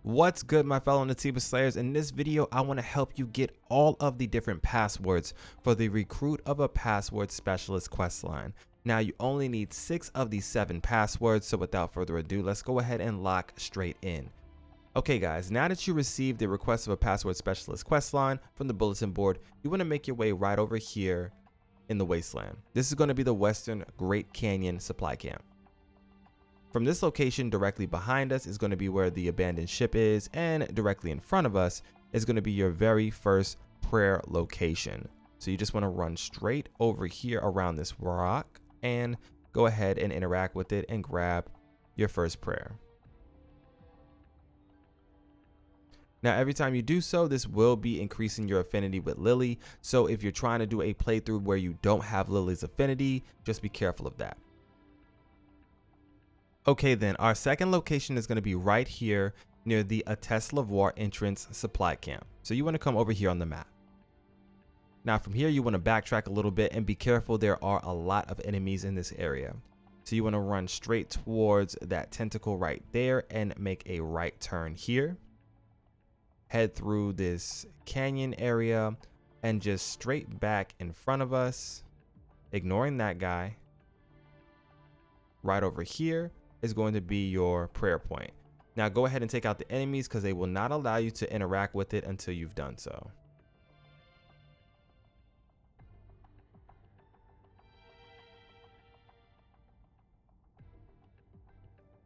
What's good, my fellow Natiba Slayers? In this video, I want to help you get all of the different passwords for the Recruit of a Password Specialist questline. Now, you only need 6 of these 7 passwords, so without further ado, let's go ahead and lock straight in. Okay guys, now that you received the Request of a Password Specialist questline from the bulletin board, you want to make your way right over here in the Wasteland. This is going to be the Western Great Canyon Supply Camp. From this location, directly behind us is going to be where the abandoned ship is, and directly in front of us is going to be your very first prayer location. So you just want to run straight over here around this rock and go ahead and interact with it and grab your first prayer. Now, every time you do so, this will be increasing your affinity with Lily. So if you're trying to do a playthrough where you don't have Lily's affinity, just be careful of that. Okay, then our second location is going to be right here near the Attestal of War entrance supply camp. So you want to come over here on the map. Now from here, you want to backtrack a little bit and be careful. There are a lot of enemies in this area. So you want to run straight towards that tentacle right there and make a right turn here. Head through this canyon area and just straight back in front of us, ignoring that guy. Right over here is going to be your prayer point. Now go ahead and take out the enemies because they will not allow you to interact with it until you've done so.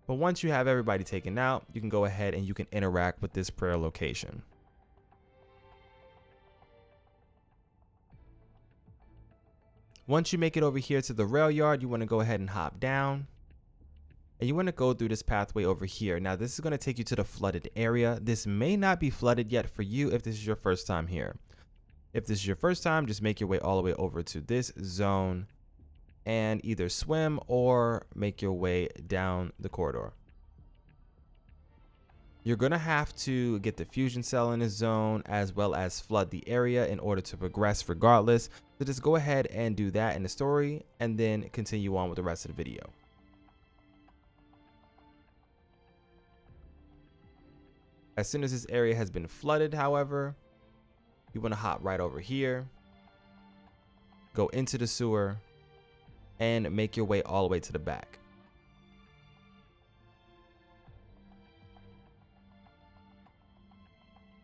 But once you have everybody taken out, you can go ahead and you can interact with this prayer location. Once you make it over here to the rail yard, you want to go ahead and hop down. And you want to go through this pathway over here. Now this is going to take you to the flooded area. This may not be flooded yet for you if this is your first time here. If this is your first time, just make your way all the way over to this zone and either swim or make your way down the corridor. You're going to have to get the fusion cell in this zone as well as flood the area in order to progress regardless. So just go ahead and do that in the story and then continue on with the rest of the video. As soon as this area has been flooded, however, you want to hop right over here, go into the sewer, and make your way all the way to the back.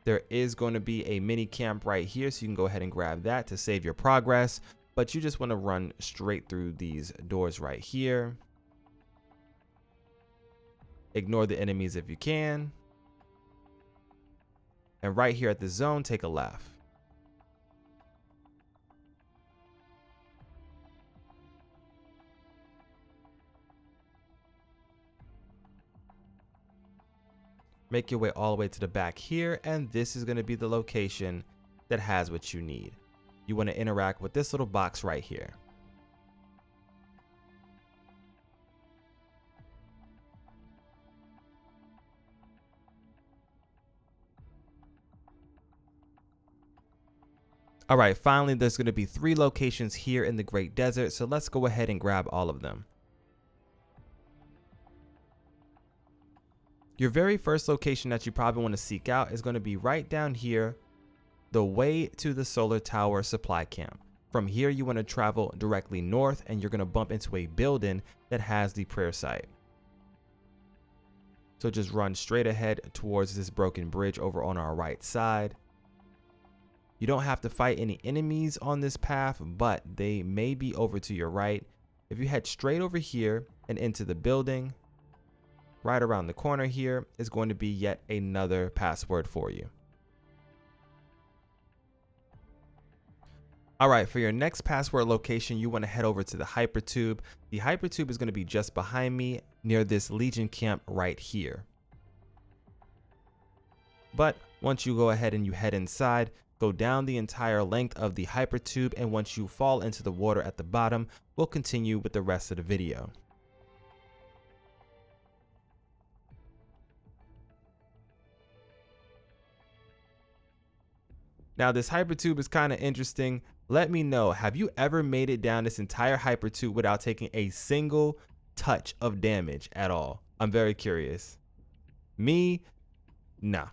There is going to be a mini camp right here, so you can go ahead and grab that to save your progress, but you just want to run straight through these doors right here. Ignore the enemies if you can. And right here at the zone, take a left. Make your way all the way to the back here, and this is going to be the location that has what you need. You want to interact with this little box right here. All right, finally, there's going to be 3 locations here in the Great Desert, so let's go ahead and grab all of them. Your very first location that you probably want to seek out is going to be right down here, the way to the Solar Tower Supply Camp. From here, you want to travel directly north, and you're going to bump into a building that has the prayer site. So just run straight ahead towards this broken bridge over on our right side. You don't have to fight any enemies on this path, but they may be over to your right. If you head straight over here and into the building, right around the corner here is going to be yet another password for you. All right, for your next password location, you want to head over to the Hypertube. The Hypertube is going to be just behind me near this Legion camp right here. But once you go ahead and you head inside, go down the entire length of the Hypertube, and once you fall into the water at the bottom, we'll continue with the rest of the video. Now this Hypertube is kind of interesting. Let me know, have you ever made it down this entire Hypertube without taking a single touch of damage at all? I'm very curious. Me, Nah.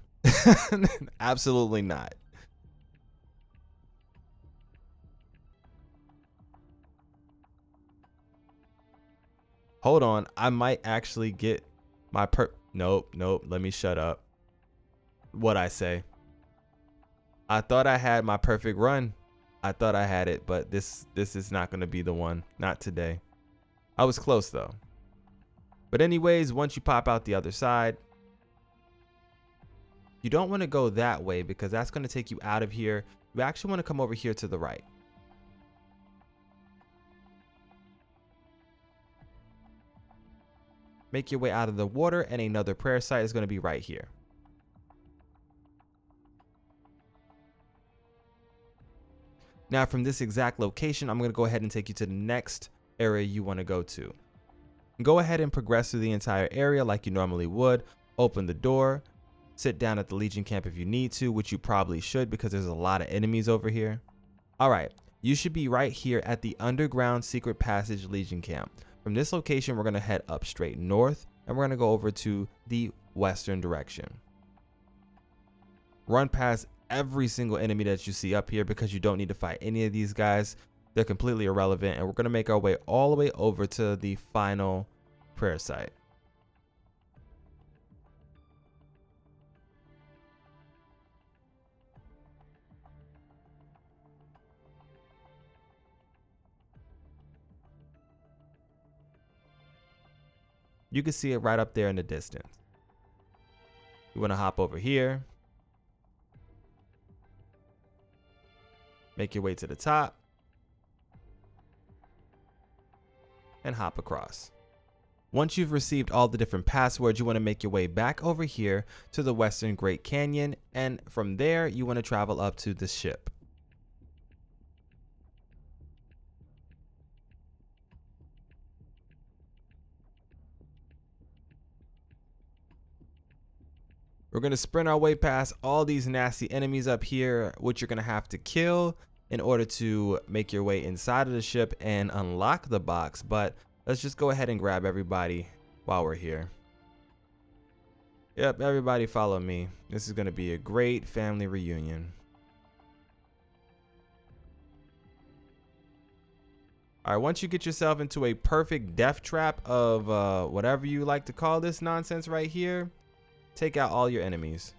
Absolutely not. Hold on, I might actually get my nope, let me shut up. What I say? I thought I had my perfect run. I thought I had it, but this is not going to be the one. Not today. I was close though. But anyways, once you pop out the other side, you don't want to go that way because that's going to take you out of here. You actually want to come over here to the right. Make your way out of the water, and another prayer site is going to be right here. Now from this exact location, I'm going to go ahead and take you to the next area you want to go to. Go ahead and progress through the entire area like you normally would. Open the door, sit down at the Legion camp if you need to, which you probably should because there's a lot of enemies over here. All right, you should be right here at the underground secret passage Legion camp. From this location, we're going to head up straight north, and we're going to go over to the western direction. Run past every single enemy that you see up here because you don't need to fight any of these guys. They're completely irrelevant, and we're going to make our way all the way over to the final prayer site. You can see it right up there in the distance. You want to hop over here. Make your way to the top. And hop across. Once you've received all the different passwords, you want to make your way back over here to the Western Great Canyon. And from there, you want to travel up to the ship. We're going to sprint our way past all these nasty enemies up here, which you're going to have to kill in order to make your way inside of the ship and unlock the box. But let's just go ahead and grab everybody while we're here. Yep, everybody follow me. This is going to be a great family reunion. All right, once you get yourself into a perfect death trap of whatever you like to call this nonsense right here, take out all your enemies.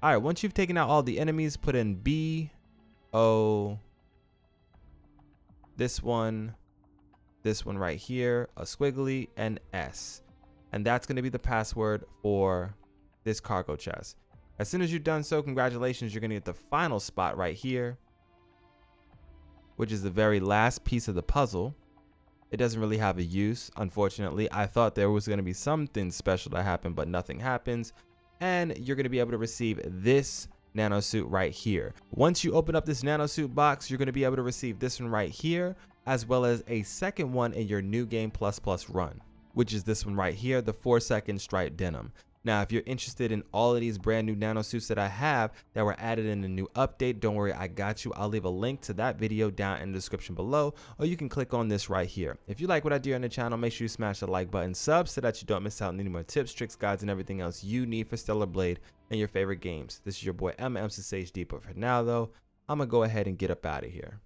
All right, once you've taken out all the enemies, put in B, O, this one right here, a squiggly, and S. And that's going to be the password for this cargo chest. As soon as you've done so, congratulations, you're going to get the final spot right here, which is the very last piece of the puzzle. It doesn't really have a use, unfortunately. I thought there was going to be something special that happened, but nothing happens. And you're going to be able to receive this nano suit right here. Once you open up this nano suit box, you're going to be able to receive this one right here, as well as a second one in your new game plus run, which is this one right here, the 4-second striped denim. Now, if you're interested in all of these brand new nano suits that I have that were added in the new update, don't worry, I got you. I'll leave a link to that video down in the description below, or you can click on this right here. If you like what I do on the channel, make sure you smash the like button, sub, so that you don't miss out on any more tips, tricks, guides, and everything else you need for Stellar Blade and your favorite games. This is your boy MCSHD, but for now though, I'm gonna go ahead and get up out of here.